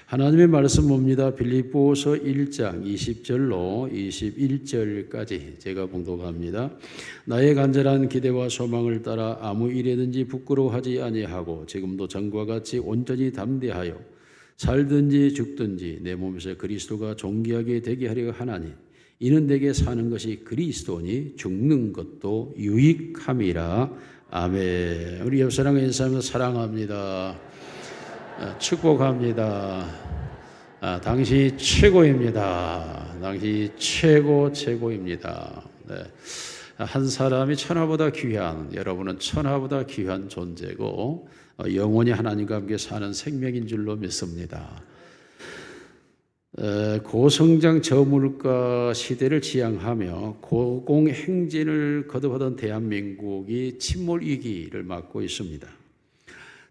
하나님의 말씀 봅니다. 빌립보서 1장 20절로 21절까지 제가 봉독합니다. 나의 간절한 기대와 소망을 따라 아무 일에든지 부끄러워하지 아니하고 지금도 전과 같이 온전히 담대하여 살든지 죽든지 내 몸에서 그리스도가 존귀하게 되게 하려 하나니 이는 내게 사는 것이 그리스도니 죽는 것도 유익함이라. 아멘. 우리 옆 사람과 인사하면서 사랑합니다. 축복합니다. 당신이 최고입니다. 당신이 최고입니다. 네. 한 사람이 천하보다 귀한, 여러분은 천하보다 귀한 존재고 영원히 하나님과 함께 사는 생명인 줄로 믿습니다. 고성장 저물가 시대를 지향하며 고공행진을 거듭하던 대한민국이 침몰 위기를 맞고 있습니다.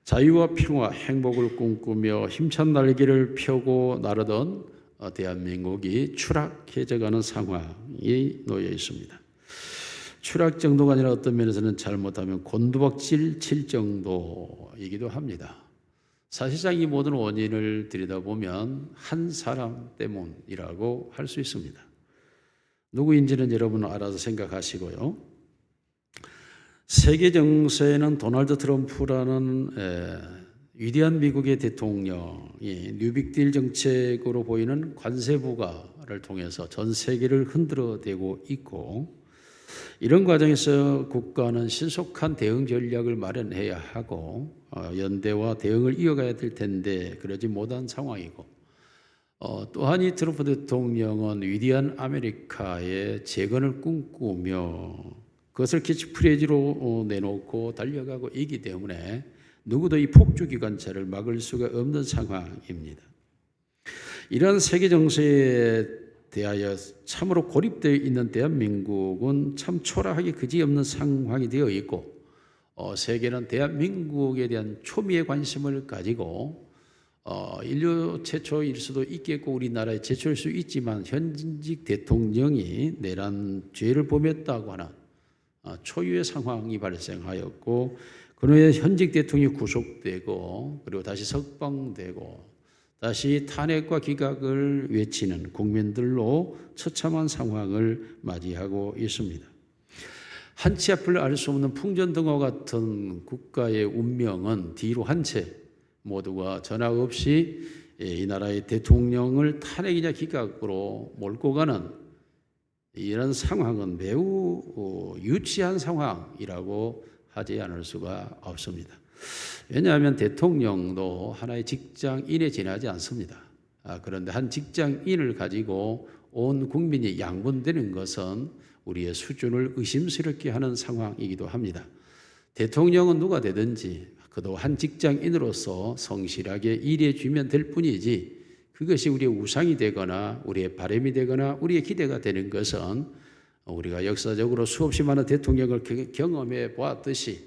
자유와 평화, 행복을 꿈꾸며 힘찬 날개를 펴고 나르던 대한민국이 추락해져가는 상황이 놓여 있습니다. 추락 정도가 아니라 어떤 면에서는 잘못하면 곤두박질 칠 정도이기도 합니다. 사실상 이 모든 원인을 들여다보면 한 사람 때문이라고 할 수 있습니다. 누구인지는 여러분은 알아서 생각하시고요. 세계 정세는 도널드 트럼프라는 위대한 미국의 대통령이 뉴빅딜 정책으로 보이는 관세 부과를 통해서 전 세계를 흔들어대고 있고, 이런 과정에서 국가는 신속한 대응 전략을 마련해야 하고 연대와 대응을 이어가야 될 텐데 그러지 못한 상황이고, 또한 이 트럼프 대통령은 위대한 아메리카의 재건을 꿈꾸며 그것을 캐치프레이즈로 내놓고 달려가고 있기 때문에 누구도 이 폭주기관차를 막을 수가 없는 상황입니다. 이러한 세계 정세에 대하여 참으로 고립되어 있는 대한민국은 참 초라하게 그지없는 상황이 되어 있고, 세계는 대한민국에 대한 초미의 관심을 가지고 인류 최초일 수도 있겠고 우리나라의 최초일 수 있지만 현직 대통령이 내란 죄를 범했다고 하는 초유의 상황이 발생하였고, 그 후에 현직 대통령이 구속되고 그리고 다시 석방되고 다시 탄핵과 기각을 외치는 국민들로 처참한 상황을 맞이하고 있습니다. 한치 앞을 알 수 없는 풍전등화 같은 국가의 운명은 뒤로 한 채 모두가 전화 없이 이 나라의 대통령을 탄핵이냐 기각으로 몰고 가는 이런 상황은 매우 유치한 상황이라고 하지 않을 수가 없습니다. 왜냐하면 대통령도 하나의 직장인에 지나지 않습니다. 그런데 한 직장인을 가지고 온 국민이 양분되는 것은 우리의 수준을 의심스럽게 하는 상황이기도 합니다. 대통령은 누가 되든지 그도 한 직장인으로서 성실하게 일해주면 될 뿐이지, 그것이 우리의 우상이 되거나 우리의 바람이 되거나 우리의 기대가 되는 것은 우리가 역사적으로 수없이 많은 대통령을 경험해 보았듯이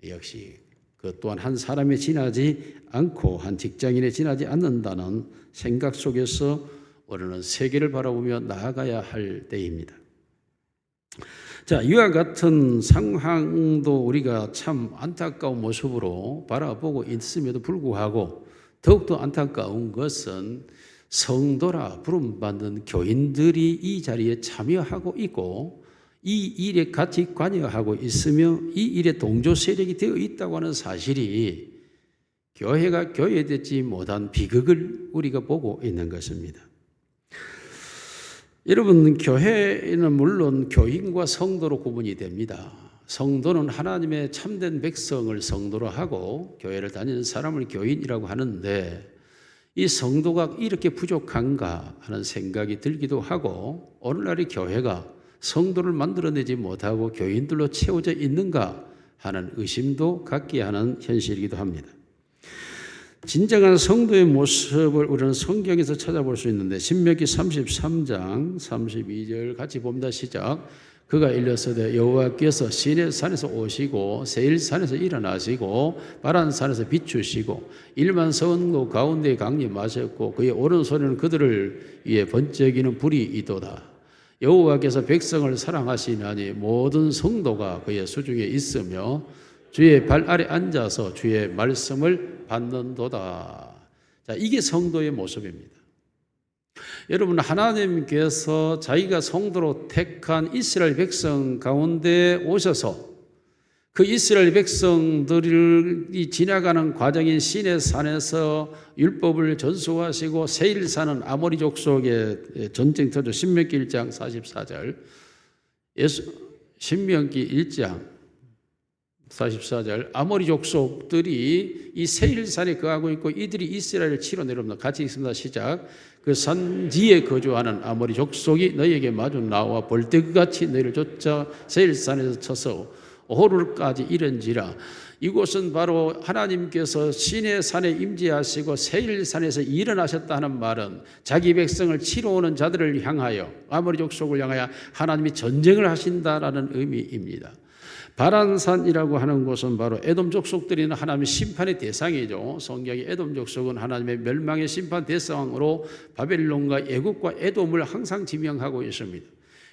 역시 그 또한 한 사람에 지나지 않고 한 직장인에 지나지 않는다는 생각 속에서 우리는 세계를 바라보며 나아가야 할 때입니다. 자, 이와 같은 상황도 우리가 참 안타까운 모습으로 바라보고 있음에도 불구하고 더욱더 안타까운 것은 성도라 부름받는 교인들이 이 자리에 참여하고 있고 이 일에 같이 관여하고 있으며 이 일에 동조 세력이 되어 있다고 하는 사실이 교회가 교회되지 못한 비극을 우리가 보고 있는 것입니다. 여러분, 교회는 물론 교인과 성도로 구분이 됩니다. 성도는 하나님의 참된 백성을 성도로 하고 교회를 다니는 사람을 교인이라고 하는데, 이 성도가 이렇게 부족한가 하는 생각이 들기도 하고, 오늘날의 교회가 성도를 만들어내지 못하고 교인들로 채워져 있는가 하는 의심도 갖게 하는 현실이기도 합니다. 진정한 성도의 모습을 우리는 성경에서 찾아볼 수 있는데, 신명기 33장 32절 같이 봅니다. 시작. 그가 일렀으되 여호와께서 시내산에서 오시고 세일산에서 일어나시고 바란산에서 비추시고 일만 성도 가운데 강림하셨고 그의 오른손에는 그들을 위해 번쩍이는 불이 있도다. 여호와께서 백성을 사랑하시나니 모든 성도가 그의 수중에 있으며 주의 발 아래 앉아서 주의 말씀을 받는도다. 자, 이게 성도의 모습입니다. 여러분, 하나님께서 자기가 성도로 택한 이스라엘 백성 가운데 오셔서 그 이스라엘 백성들이 지나가는 과정인 시내 산에서 율법을 전수하시고 세일 사는 아모리 족속의 전쟁터죠. 신명기 1장 44절, 신명기 1장 44절, 아모리 족속들이 이 세일산에 거하고 있고 이들이 이스라엘을 치러 내려옵니다. 같이 읽습니다. 시작. 그 산지에 거주하는 아모리 족속이 너희에게 마주 나와 볼때그같이 너희를 쫓아 세일산에서 쳐서 호르까지 이른지라. 이곳은 바로 하나님께서 시내산에 임재하시고 세일산에서 일어나셨다 하는 말은 자기 백성을 치러 오는 자들을 향하여, 아모리 족속을 향하여 하나님이 전쟁을 하신다라는 의미입니다. 바란산이라고 하는 곳은 바로 에돔 족속들이 있는 하나님의 심판의 대상이죠. 성경의 에돔 족속은 하나님의 멸망의 심판 대상으로 바벨론과 애국과 에돔을 항상 지명하고 있습니다.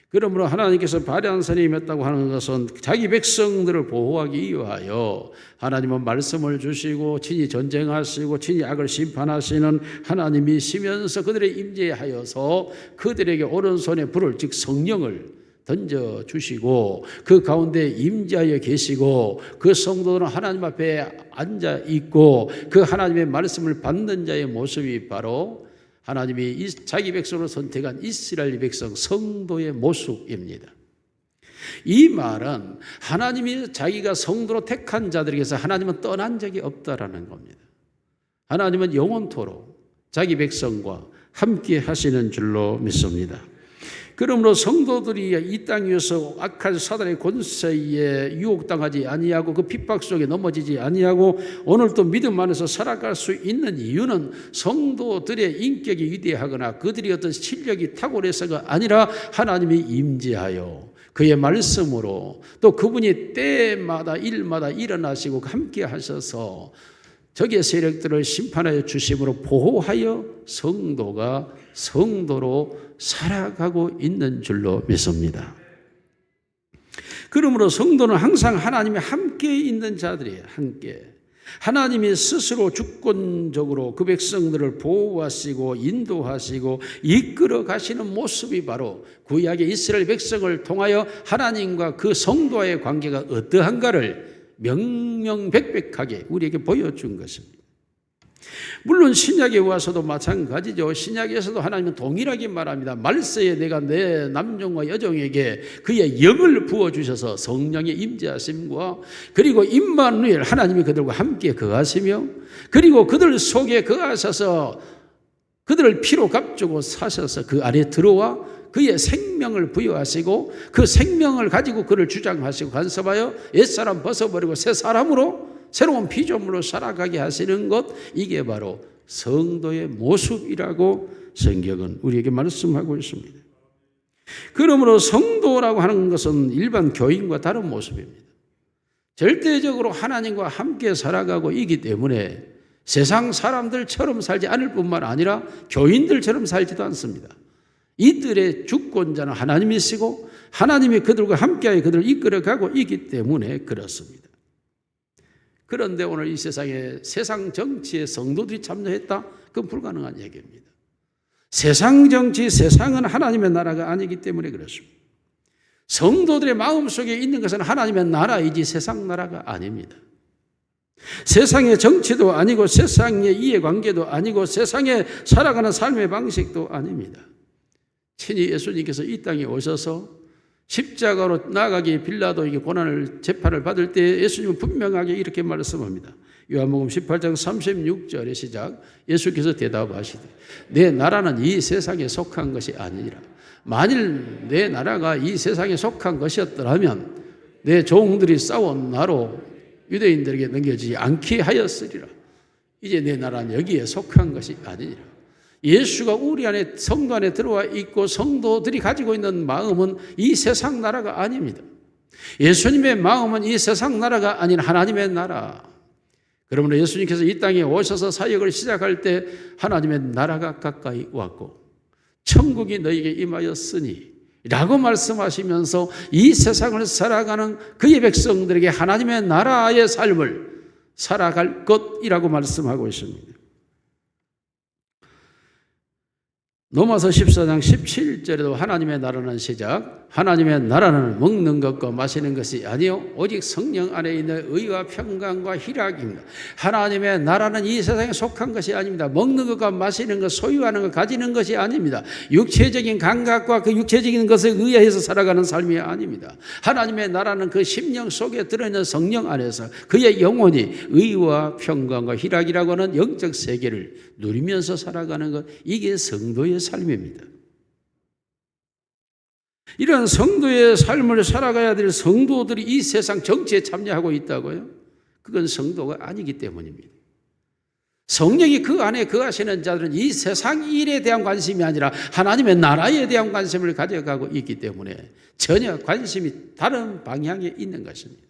그러므로 하나님께서 바란산에 임했다고 하는 것은 자기 백성들을 보호하기 위하여 하나님은 말씀을 주시고 친히 전쟁하시고 친히 악을 심판하시는 하나님이시면서 그들의 임재하여서 그들에게 오른손에 불을, 즉 성령을 던져주시고 그 가운데 임재하여 계시고 그 성도들은 하나님 앞에 앉아 있고 그 하나님의 말씀을 받는 자의 모습이 바로 하나님이 자기 백성으로 선택한 이스라엘 백성 성도의 모습입니다. 이 말은 하나님이 자기가 성도로 택한 자들에게서 하나님은 떠난 적이 없다라는 겁니다. 하나님은 영원토록 자기 백성과 함께 하시는 줄로 믿습니다. 그러므로 성도들이 이 땅 위에서 악한 사단의 권세에 유혹당하지 아니하고 그 핍박 속에 넘어지지 아니하고 오늘도 믿음 안에서 살아갈 수 있는 이유는 성도들의 인격이 위대하거나 그들이 어떤 실력이 탁월해서가 아니라 하나님이 임재하여 그의 말씀으로 또 그분이 때마다 일마다 일어나시고 함께 하셔서 적의 세력들을 심판하여 주심으로 보호하여 성도가 성도로 살아가고 있는 줄로 믿습니다. 그러므로 성도는 항상 하나님이 함께 있는 자들이에요. 함께. 하나님이 스스로 주권적으로 그 백성들을 보호하시고 인도하시고 이끌어 가시는 모습이 바로 구약의 이스라엘 백성을 통하여 하나님과 그 성도와의 관계가 어떠한가를 명명백백하게 우리에게 보여준 것입니다. 물론 신약에 와서도 마찬가지죠. 신약에서도 하나님은 동일하게 말합니다. 말세에 내가 내 남종과 여종에게 그의 영을 부어주셔서 성령의 임재하심과 그리고 임마누엘 하나님이 그들과 함께 거하시며 그리고 그들 속에 거하셔서 그들을 피로 값주고 사셔서 그 안에 들어와 그의 생명을 부여하시고 그 생명을 가지고 그를 주장하시고 간섭하여 옛사람 벗어버리고 새 사람으로 새로운 피조물로 살아가게 하시는 것, 이게 바로 성도의 모습이라고 성경은 우리에게 말씀하고 있습니다. 그러므로 성도라고 하는 것은 일반 교인과 다른 모습입니다. 절대적으로 하나님과 함께 살아가고 있기 때문에 세상 사람들처럼 살지 않을 뿐만 아니라 교인들처럼 살지도 않습니다. 이들의 주권자는 하나님이시고 하나님이 그들과 함께하여 그들을 이끌어가고 있기 때문에 그렇습니다. 그런데 오늘 이 세상에 세상 정치에 성도들이 참여했다? 그건 불가능한 얘기입니다. 세상 정치, 세상은 하나님의 나라가 아니기 때문에 그렇습니다. 성도들의 마음속에 있는 것은 하나님의 나라이지 세상 나라가 아닙니다. 세상의 정치도 아니고 세상의 이해관계도 아니고 세상에 살아가는 삶의 방식도 아닙니다. 친히 예수님께서 이 땅에 오셔서 십자가로 나가기 빌라도에게 고난을 재판을 받을 때 예수님은 분명하게 이렇게 말씀합니다. 요한복음 18장 36절의 시작. 예수께서 대답하시되 내 나라는 이 세상에 속한 것이 아니니라. 만일 내 나라가 이 세상에 속한 것이었더라면 내 종들이 싸운 나로 유대인들에게 넘겨지지 않게 하였으리라. 이제 내 나라는 여기에 속한 것이 아니니라. 예수가 우리 안에 성도 안에 들어와 있고 성도들이 가지고 있는 마음은 이 세상 나라가 아닙니다. 예수님의 마음은 이 세상 나라가 아닌 하나님의 나라. 그러므로 예수님께서 이 땅에 오셔서 사역을 시작할 때 하나님의 나라가 가까이 왔고 천국이 너희에게 임하였으니 라고 말씀하시면서 이 세상을 살아가는 그의 백성들에게 하나님의 나라의 삶을 살아갈 것이라고 말씀하고 있습니다. 로마서 14장 17절에도 하나님의 나라는 시작, 하나님의 나라는 먹는 것과 마시는 것이 아니요 오직 성령 안에 있는 의와 평강과 희락입니다. 하나님의 나라는 이 세상에 속한 것이 아닙니다. 먹는 것과 마시는 것, 소유하는 것, 가지는 것이 아닙니다. 육체적인 감각과 그 육체적인 것에 의해서 살아가는 삶이 아닙니다. 하나님의 나라는 그 심령 속에 들어있는 성령 안에서 그의 영혼이 의와 평강과 희락이라고 하는 영적 세계를 누리면서 살아가는 것, 이게 성도의 삶입니다. 이런 성도의 삶을 살아가야 될 성도들이 이 세상 정치에 참여하고 있다고요? 그건 성도가 아니기 때문입니다. 성령이 그 안에 거하시는 자들은 이 세상 일에 대한 관심이 아니라 하나님의 나라에 대한 관심을 가져가고 있기 때문에 전혀 관심이 다른 방향에 있는 것입니다.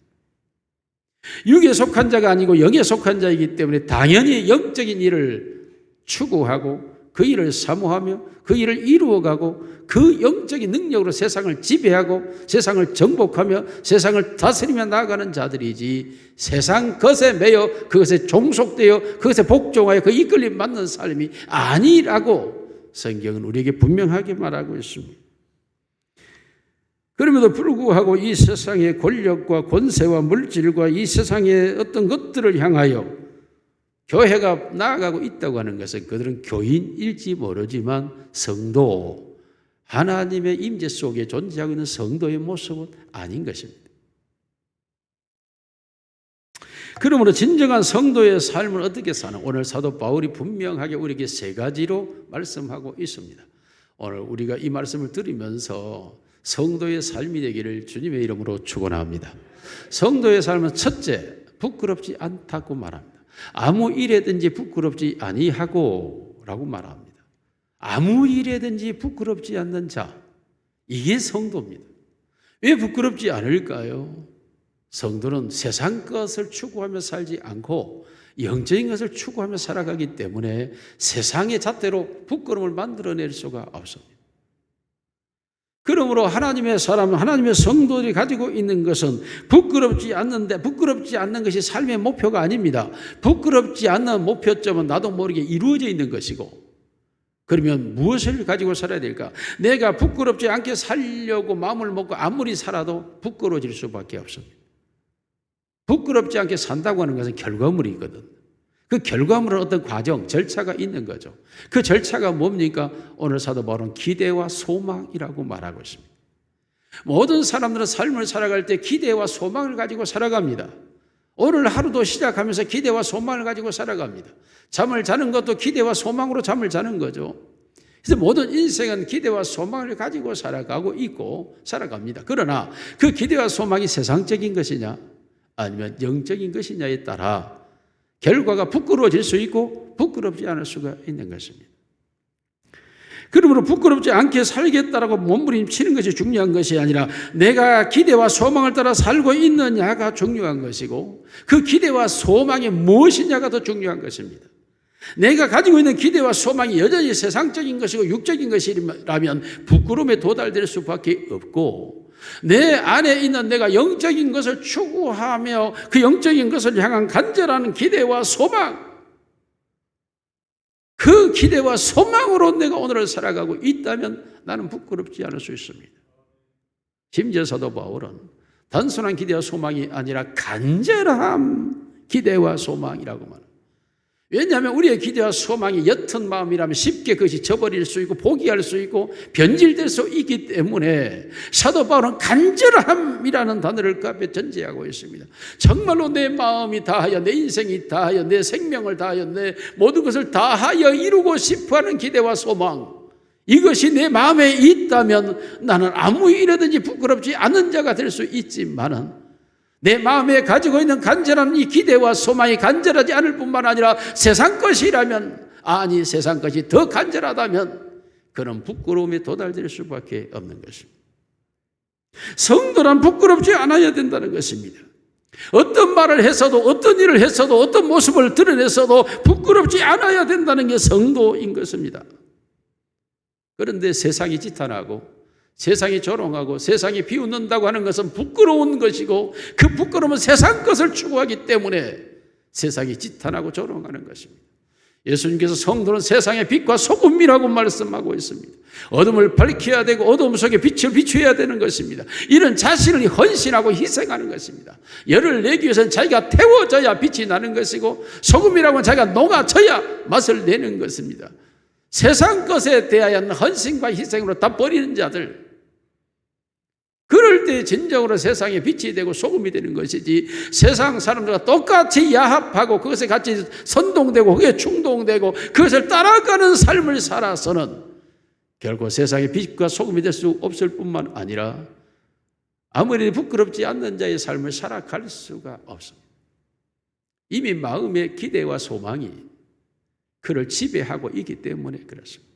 육에 속한 자가 아니고 영에 속한 자이기 때문에 당연히 영적인 일을 추구하고 그 일을 사모하며 그 일을 이루어가고 그 영적인 능력으로 세상을 지배하고 세상을 정복하며 세상을 다스리며 나아가는 자들이지, 세상 것에 매여 그것에 종속되어 그것에 복종하여 그 이끌림 받는 삶이 아니라고 성경은 우리에게 분명하게 말하고 있습니다. 그럼에도 불구하고 이 세상의 권력과 권세와 물질과 이 세상의 어떤 것들을 향하여 교회가 나아가고 있다고 하는 것은 그들은 교인일지 모르지만 성도, 하나님의 임재 속에 존재하고 있는 성도의 모습은 아닌 것입니다. 그러므로 진정한 성도의 삶을 어떻게 사는, 오늘 사도 바울이 분명하게 우리에게 세 가지로 말씀하고 있습니다. 오늘 우리가 이 말씀을 들으면서 성도의 삶이 되기를 주님의 이름으로 축원합니다. 성도의 삶은 첫째, 부끄럽지 않다고 말합니다. 아무 일에든지 부끄럽지 아니하고 라고 말합니다. 아무 일에든지 부끄럽지 않는 자, 이게 성도입니다. 왜 부끄럽지 않을까요? 성도는 세상 것을 추구하며 살지 않고 영적인 것을 추구하며 살아가기 때문에 세상의 잣대로 부끄러움을 만들어낼 수가 없습니다. 그러므로 하나님의 사람, 하나님의 성도들이 가지고 있는 것은 부끄럽지 않는데, 부끄럽지 않는 것이 삶의 목표가 아닙니다. 부끄럽지 않는 목표점은 나도 모르게 이루어져 있는 것이고, 그러면 무엇을 가지고 살아야 될까? 내가 부끄럽지 않게 살려고 마음을 먹고 아무리 살아도 부끄러워질 수밖에 없습니다. 부끄럽지 않게 산다고 하는 것은 결과물이거든. 그 결과물은 어떤 과정, 절차가 있는 거죠. 그 절차가 뭡니까? 오늘 사도 바울은 기대와 소망이라고 말하고 있습니다. 모든 사람들은 삶을 살아갈 때 기대와 소망을 가지고 살아갑니다. 오늘 하루도 시작하면서 기대와 소망을 가지고 살아갑니다. 잠을 자는 것도 기대와 소망으로 잠을 자는 거죠. 그래서 모든 인생은 기대와 소망을 가지고 살아가고 있고 살아갑니다. 그러나 그 기대와 소망이 세상적인 것이냐 아니면 영적인 것이냐에 따라 결과가 부끄러워질 수 있고 부끄럽지 않을 수가 있는 것입니다. 그러므로 부끄럽지 않게 살겠다라고 몸부림치는 것이 중요한 것이 아니라 내가 기대와 소망을 따라 살고 있느냐가 중요한 것이고 그 기대와 소망이 무엇이냐가 더 중요한 것입니다. 내가 가지고 있는 기대와 소망이 여전히 세상적인 것이고 육적인 것이라면 부끄러움에 도달될 수밖에 없고, 내 안에 있는 내가 영적인 것을 추구하며 그 영적인 것을 향한 간절한 기대와 소망, 그 기대와 소망으로 내가 오늘을 살아가고 있다면 나는 부끄럽지 않을 수 있습니다. 심지어 사도 바울은 단순한 기대와 소망이 아니라 간절한 기대와 소망이라고 말합니다. 왜냐하면 우리의 기대와 소망이 옅은 마음이라면 쉽게 그것이 저버릴 수 있고 포기할 수 있고 변질될 수 있기 때문에 사도 바울은 간절함이라는 단어를 그 앞에 전제하고 있습니다. 정말로 내 마음이 다하여 내 인생이 다하여 내 생명을 다하여 내 모든 것을 다하여 이루고 싶어하는 기대와 소망, 이것이 내 마음에 있다면 나는 아무 일이든지 부끄럽지 않은 자가 될 수 있지만은 내 마음에 가지고 있는 간절한 이 기대와 소망이 간절하지 않을 뿐만 아니라 세상 것이라면, 아니 세상 것이 더 간절하다면 그런 부끄러움에 도달될 수밖에 없는 것입니다. 성도란 부끄럽지 않아야 된다는 것입니다. 어떤 말을 했어도 어떤 일을 했어도 어떤 모습을 드러냈어도 부끄럽지 않아야 된다는 게 성도인 것입니다. 그런데 세상이 지탄하고 세상이 조롱하고 세상이 비웃는다고 하는 것은 부끄러운 것이고 그 부끄러움은 세상 것을 추구하기 때문에 세상이 지탄하고 조롱하는 것입니다. 예수님께서 성도는 세상의 빛과 소금이라고 말씀하고 있습니다. 어둠을 밝혀야 되고 어둠 속에 빛을 비춰야 되는 것입니다. 이런 자신을 헌신하고 희생하는 것입니다. 열을 내기 위해서는 자기가 태워져야 빛이 나는 것이고 소금이라고는 자기가 녹아져야 맛을 내는 것입니다. 세상 것에 대하여는 헌신과 희생으로 다 버리는 자들, 그럴 때 진정으로 세상에 빛이 되고 소금이 되는 것이지, 세상 사람들과 똑같이 야합하고 그것에 같이 선동되고 그게 충동되고 그것을 따라가는 삶을 살아서는 결국 세상의 빛과 소금이 될 수 없을 뿐만 아니라 아무리 부끄럽지 않는 자의 삶을 살아갈 수가 없습니다. 이미 마음의 기대와 소망이 그를 지배하고 있기 때문에 그렇습니다.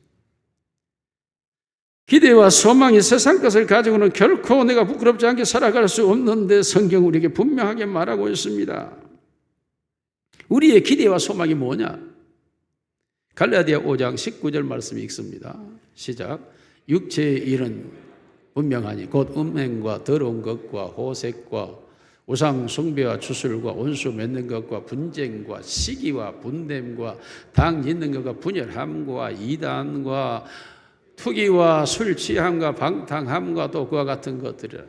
기대와 소망이 세상 것을 가지고는 결코 내가 부끄럽지 않게 살아갈 수 없는데 성경 우리에게 분명하게 말하고 있습니다. 우리의 기대와 소망이 뭐냐? 갈라디아 5장 19절 말씀이 읽습니다. 시작. 육체의 일은 분명하니 곧 음행과 더러운 것과 호색과 우상 숭배와 주술과 원수 맺는 것과 분쟁과 시기와 분냄과 당 짓는 것과 분열함과 이단과 투기와 술 취함과 방탕함과 또 그와 같은 것들이라.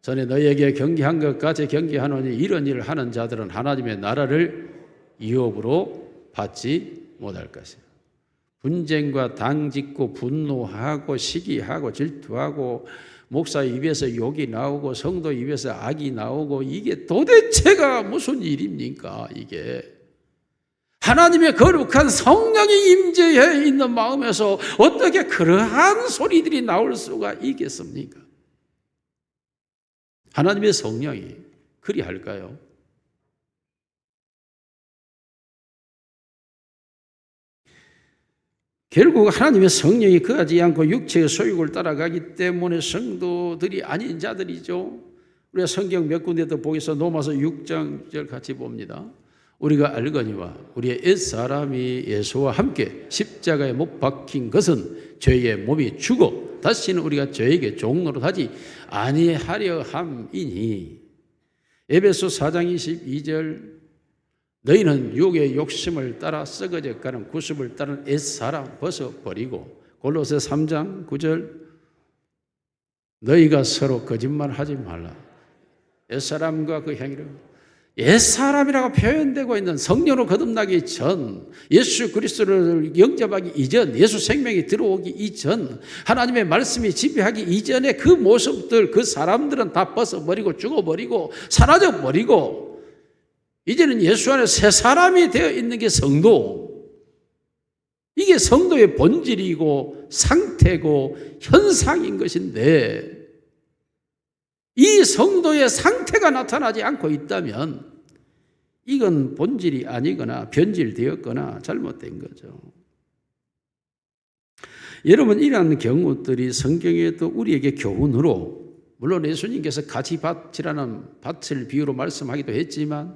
전에 너희에게 경계한 것까지 경계하노니 이런 일을 하는 자들은 하나님의 나라를 유업으로 받지 못할 것이라. 분쟁과 당짓고 분노하고 시기하고 질투하고 목사 입에서 욕이 나오고 성도 입에서 악이 나오고 이게 도대체가 무슨 일입니까? 이게 하나님의 거룩한 성령이 임재해 있는 마음에서 어떻게 그러한 소리들이 나올 수가 있겠습니까? 하나님의 성령이 그리할까요? 결국 하나님의 성령이 거하지 않고 육체의 소욕을 따라가기 때문에 성도들이 아닌 자들이죠. 우리가 성경 몇 군데 더 보겠어. 로마서 6장 같이 봅니다. 우리가 알거니와 우리의 옛사람이 예수와 함께 십자가에 못 박힌 것은 죄의 몸이 죽어 다시는 우리가 죄에게 종노릇하지 아니하려 함이니. 에베소 4장 22절 너희는 육의 욕심을 따라 썩어져 가는 구습을 따른 옛사람 벗어버리고. 골로새 3장 9절 너희가 서로 거짓말하지 말라. 옛사람과 그 행위를 옛사람이라고 표현되고 있는 성령으로 거듭나기 전, 예수 그리스도를 영접하기 이전, 예수 생명이 들어오기 이전, 하나님의 말씀이 지배하기 이전에 그 모습들, 그 사람들은 다 벗어버리고 죽어버리고 사라져버리고 이제는 예수 안에 새 사람이 되어 있는 게 성도. 이게 성도의 본질이고 상태고 현상인 것인데 이 성도의 상태가 나타나지 않고 있다면 이건 본질이 아니거나 변질되었거나 잘못된 거죠. 여러분, 이러한 경우들이 성경에도 우리에게 교훈으로, 물론 예수님께서 가지밭이라는 밭을 비유로 말씀하기도 했지만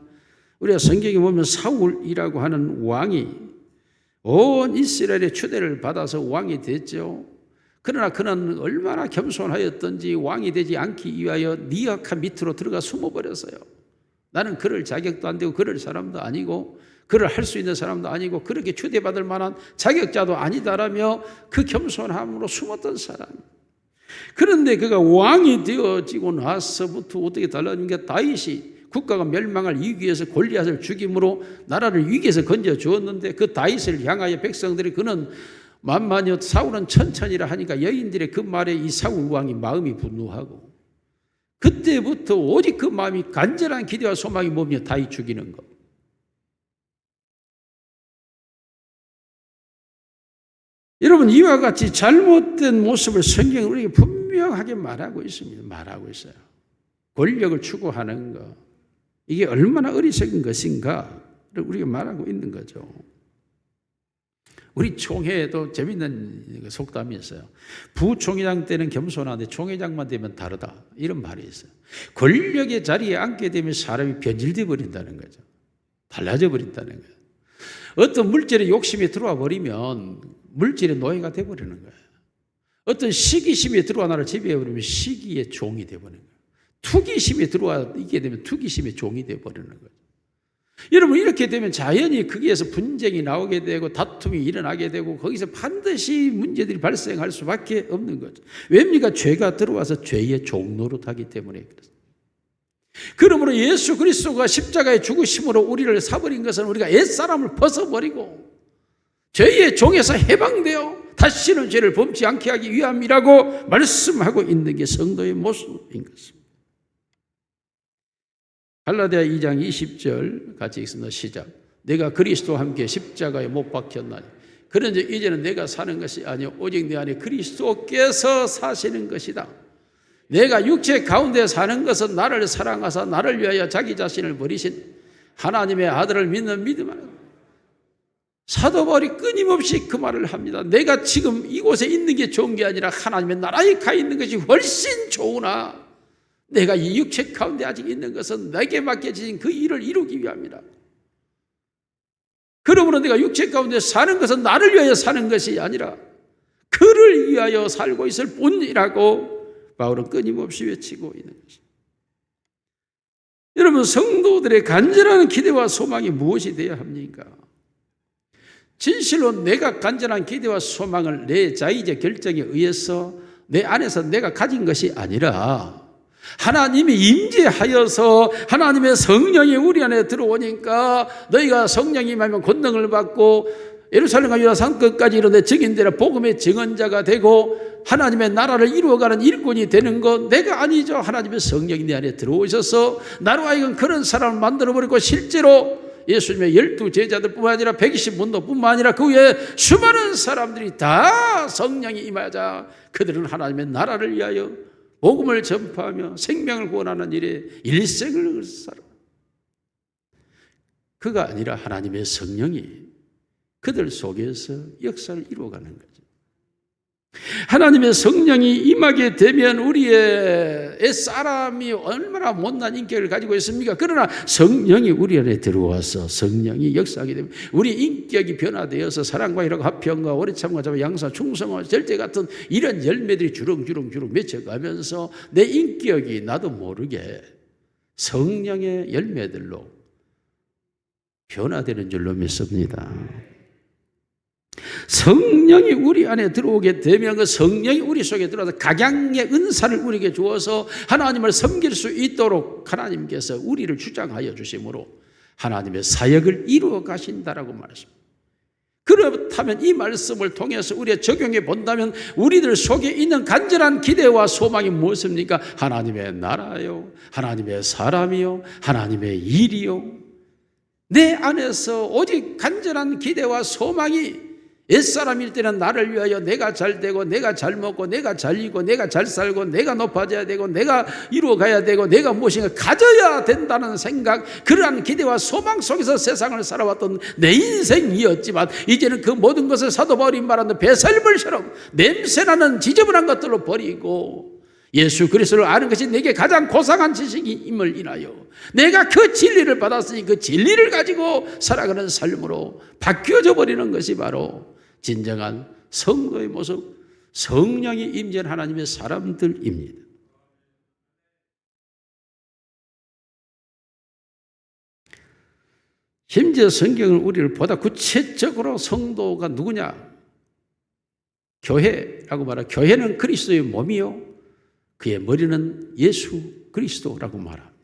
우리가 성경에 보면 사울이라고 하는 왕이 온 이스라엘의 추대를 받아서 왕이 됐죠. 그러나 그는 얼마나 겸손하였던지 왕이 되지 않기 위하여 니악한 밑으로 들어가 숨어버렸어요. 나는 그럴 자격도 안 되고 그럴 사람도 아니고 그를 할 수 있는 사람도 아니고 그렇게 추대받을 만한 자격자도 아니다라며 그 겸손함으로 숨었던 사람. 그런데 그가 왕이 되어지고 나서부터 어떻게 달라진 게, 다윗이 국가가 멸망할 위기에서 골리앗을 죽임으로 나라를 위기에서 건져주었는데 그 다윗을 향하여 백성들이 그는 만만히 사울은 천천히라 하니까 여인들의 그 말에 이 사울 왕이 마음이 분노하고 그때부터 오직 그 마음이 간절한 기대와 소망이 뭐며 다윗 죽이는 것. 여러분, 이와 같이 잘못된 모습을 성경이 우리에게 분명하게 말하고 있습니다. 말하고 있어요. 권력을 추구하는 것, 이게 얼마나 어리석은 것인가를 우리가 말하고 있는 거죠. 우리 총회에도 재밌는 속담이 있어요. 부총회장 때는 겸손한데 총회장만 되면 다르다, 이런 말이 있어요. 권력의 자리에 앉게 되면 사람이 변질되어 버린다는 거죠. 달라져 버린다는 거예요. 어떤 물질의 욕심이 들어와 버리면 물질의 노예가 되어버리는 거예요. 어떤 시기심이 들어와 나를 지배해버리면 시기의 종이 되어버리는 거예요. 투기심이 들어와 있게 되면 투기심의 종이 되어버리는 거예요. 여러분, 이렇게 되면 자연히 거기에서 분쟁이 나오게 되고 다툼이 일어나게 되고 거기서 반드시 문제들이 발생할 수밖에 없는 거죠. 왜입니까? 죄가 들어와서 죄의 종노릇하기 때문에 그렇습니다. 그러므로 예수 그리스도가 십자가의 죽으심으로 우리를 사버린 것은 우리가 옛사람을 벗어버리고 죄의 종에서 해방되어 다시는 죄를 범치 않게 하기 위함이라고 말씀하고 있는 게 성도의 모습인 것입니다. 갈라디아 2장 20절 같이 읽습니다. 시작. 내가 그리스도와 함께 십자가에 못 박혔나니 그런즉 이제는 내가 사는 것이 아니요 오직 내 안에 그리스도께서 사시는 것이다. 내가 육체 가운데 사는 것은 나를 사랑하사 나를 위하여 자기 자신을 버리신 하나님의 아들을 믿는 믿음 안에. 사도 바울이 끊임없이 그 말을 합니다. 내가 지금 이곳에 있는 게 좋은 게 아니라 하나님의 나라에 가 있는 것이 훨씬 좋으나 내가 이 육체 가운데 아직 있는 것은 내게 맡겨진 그 일을 이루기 위함이다. 그러므로 내가 육체 가운데 사는 것은 나를 위하여 사는 것이 아니라 그를 위하여 살고 있을 뿐이라고 바울은 끊임없이 외치고 있는 것입니다. 여러분, 성도들의 간절한 기대와 소망이 무엇이 되어야 합니까? 진실로 내가 간절한 기대와 소망을 내 자의적 결정에 의해서 내 안에서 내가 가진 것이 아니라 하나님이 임재하여서 하나님의 성령이 우리 안에 들어오니까 너희가 성령이 임하면 권능을 받고 예루살렘과 유다 산 끝까지 이르되 증인되라 복음의 증언자가 되고 하나님의 나라를 이루어가는 일꾼이 되는 것 내가 아니죠. 하나님의 성령이 내 안에 들어오셔서 나로 하여금 그런 사람을 만들어버리고 실제로 예수님의 12 제자들뿐만 아니라 120문도뿐만 아니라 그 위에 수많은 사람들이 다 성령이 임하자 그들은 하나님의 나라를 위하여 복음을 전파하며 생명을 구원하는 일에 일생을 살아. 그가 아니라 하나님의 성령이 그들 속에서 역사를 이루어가는 거죠. 하나님의 성령이 임하게 되면 우리의 옛사람이 얼마나 못난 인격을 가지고 있습니까? 그러나 성령이 우리 안에 들어와서 성령이 역사하게 되면 우리 인격이 변화되어서 사랑과 희락, 화평과 오래참과 자비, 양사, 충성과 절제 같은 이런 열매들이 주렁주렁 맺혀가면서 내 인격이 나도 모르게 성령의 열매들로 변화되는 줄로 믿습니다. 성령이 우리 안에 들어오게 되면 그 성령이 우리 속에 들어와서 각양의 은사를 우리에게 주어서 하나님을 섬길 수 있도록 하나님께서 우리를 주장하여 주심으로 하나님의 사역을 이루어 가신다라고 말했습니다. 그렇다면 이 말씀을 통해서 우리가 적용해 본다면 우리들 속에 있는 간절한 기대와 소망이 무엇입니까? 하나님의 나라요, 하나님의 사람이요, 하나님의 일이요. 내 안에서 오직 간절한 기대와 소망이 옛사람일 때는 나를 위하여 내가 잘 되고 내가 잘 먹고 내가 잘 이고 내가 잘 살고 내가 높아져야 되고 내가 이루어가야 되고 내가 무엇인가 가져야 된다는 생각, 그러한 기대와 소망 속에서 세상을 살아왔던 내 인생이었지만 이제는 그 모든 것을 사도 바울이 말하는 배설물처럼 냄새나는 지저분한 것들로 버리고 예수 그리스도를 아는 것이 내게 가장 고상한 지식임을 인하여 내가 그 진리를 받았으니 그 진리를 가지고 살아가는 삶으로 바뀌어져 버리는 것이 바로 진정한 성도의 모습, 성령이 임재한 하나님의 사람들입니다. 심지어 성경은 우리를 보다 구체적으로 성도가 누구냐? 교회라고 말하고 교회는 그리스도의 몸이요 그의 머리는 예수 그리스도라고 말합니다.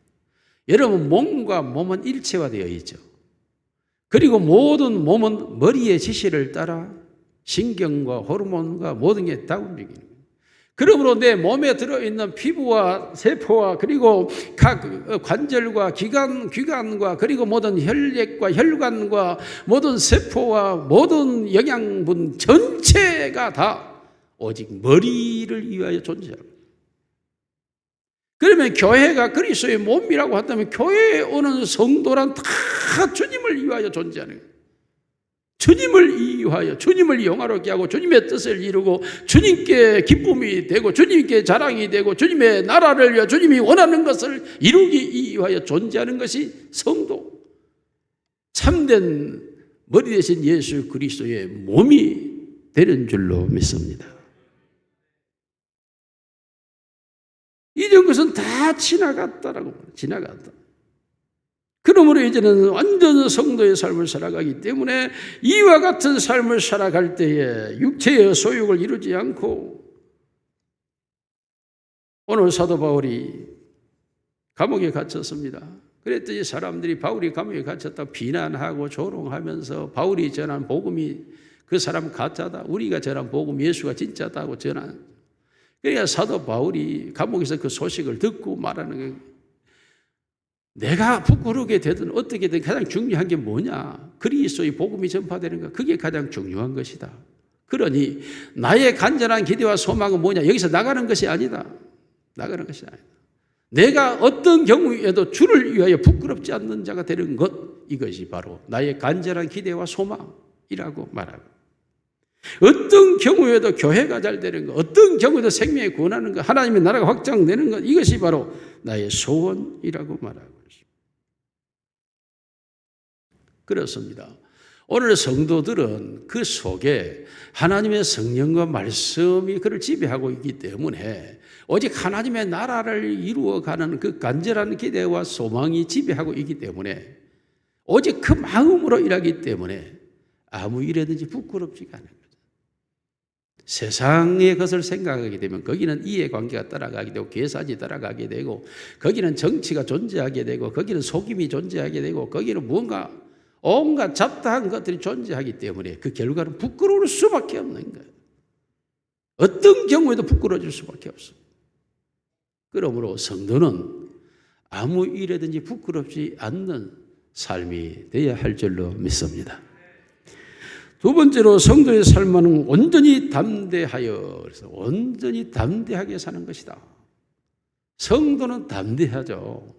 여러분, 몸과 몸은 일체화되어 있죠. 그리고 모든 몸은 머리의 지시를 따라 신경과 호르몬과 모든 게 다 움직이는 거예요. 그러므로 내 몸에 들어있는 피부와 세포와 그리고 각 관절과 기관과 그리고 모든 혈액과 혈관과 모든 세포와 모든 영양분 전체가 다 오직 머리를 위하여 존재합니다. 그러면 교회가 그리스도의 몸이라고 한다면 교회에 오는 성도란 다 주님을 위하여 존재하는 거예요. 주님을 위하여 주님을 영화롭게 하고 주님의 뜻을 이루고 주님께 기쁨이 되고 주님께 자랑이 되고 주님의 나라를 위하여 주님이 원하는 것을 이루기 위하여 존재하는 것이 성도, 참된 머리 대신 예수 그리스도의 몸이 되는 줄로 믿습니다. 이런 것은 다 지나갔다라고 말해요. 지나갔다. 그러므로 이제는 완전 성도의 삶을 살아가기 때문에 이와 같은 삶을 살아갈 때에 육체의 소욕을 이루지 않고, 오늘 사도 바울이 감옥에 갇혔습니다. 그랬더니 사람들이 바울이 감옥에 갇혔다 비난하고 조롱하면서 바울이 전한 복음이 그 사람 가짜다, 우리가 전한 복음 예수가 진짜다고 전한. 그러니까 사도 바울이 감옥에서 그 소식을 듣고 말하는 거예요. 내가 부끄럽게 되든 어떻게 되든 가장 중요한 게 뭐냐? 그리스도의 복음이 전파되는 것, 그게 가장 중요한 것이다. 그러니 나의 간절한 기대와 소망은 뭐냐? 여기서 나가는 것이 아니다. 나가는 것이 아니다. 내가 어떤 경우에도 주를 위하여 부끄럽지 않는 자가 되는 것, 이것이 바로 나의 간절한 기대와 소망이라고 말하고, 어떤 경우에도 교회가 잘 되는 것, 어떤 경우에도 생명이 구원하는 것, 하나님의 나라가 확장되는 것, 이것이 바로 나의 소원이라고 말하고 있습니다. 그렇습니다. 오늘 성도들은 그 속에 하나님의 성령과 말씀이 그를 지배하고 있기 때문에 오직 하나님의 나라를 이루어가는 그 간절한 기대와 소망이 지배하고 있기 때문에 오직 그 마음으로 일하기 때문에 아무 일에든지 부끄럽지가 않아요. 세상의 것을 생각하게 되면 거기는 이해관계가 따라가게 되고 계산이 따라가게 되고 거기는 정치가 존재하게 되고 거기는 속임이 존재하게 되고 거기는 뭔가 온갖 잡다한 것들이 존재하기 때문에 그 결과는 부끄러울 수밖에 없는 거예요. 어떤 경우에도 부끄러워질 수밖에 없습니다. 그러므로 성도는 아무 일에든지 부끄럽지 않는 삶이 되어야 할 줄로 믿습니다. 두 번째로 성도의 삶은 온전히 담대하여, 그래서 온전히 담대하게 사는 것이다. 성도는 담대하죠.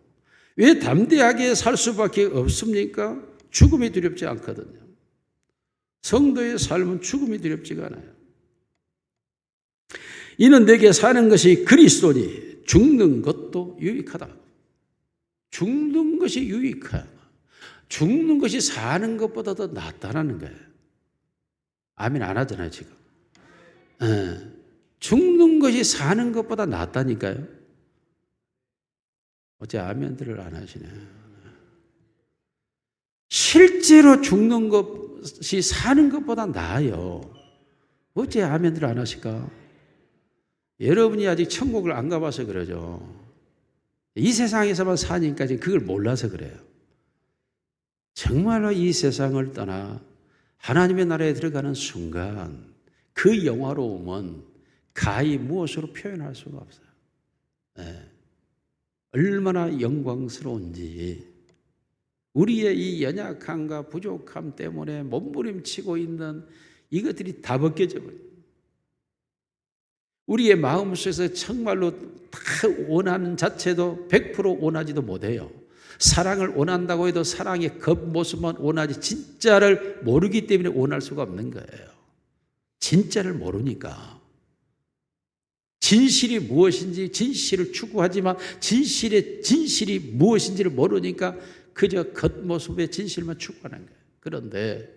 왜 담대하게 살 수밖에 없습니까? 죽음이 두렵지 않거든요. 성도의 삶은 죽음이 두렵지가 않아요. 이는 내게 사는 것이 그리스도니 죽는 것도 유익하다. 죽는 것이 유익하다. 죽는 것이 사는 것보다 더 낫다는 거예요. 아멘 안 하잖아요, 지금. 죽는 것이 사는 것보다 낫다니까요. 어째 아멘들을 안 하시네. 실제로 죽는 것이 사는 것보다 나아요. 어째 아멘들을 안 하실까? 여러분이 아직 천국을 안 가봐서 그러죠. 이 세상에서만 사니까 지금 그걸 몰라서 그래요. 정말로 이 세상을 떠나 하나님의 나라에 들어가는 순간 그 영화로움은 가히 무엇으로 표현할 수가 없어요. 네. 얼마나 영광스러운지, 우리의 이 연약함과 부족함 때문에 몸부림치고 있는 이것들이 다 벗겨져 버려요. 우리의 마음속에서 정말로 다 원하는 자체도 100% 원하지도 못해요. 사랑을 원한다고 해도 사랑의 겉모습만 원하지 진짜를 모르기 때문에 원할 수가 없는 거예요. 진짜를 모르니까. 진실이 무엇인지 진실을 추구하지만 진실의 진실이 무엇인지를 모르니까 그저 겉모습의 진실만 추구하는 거예요. 그런데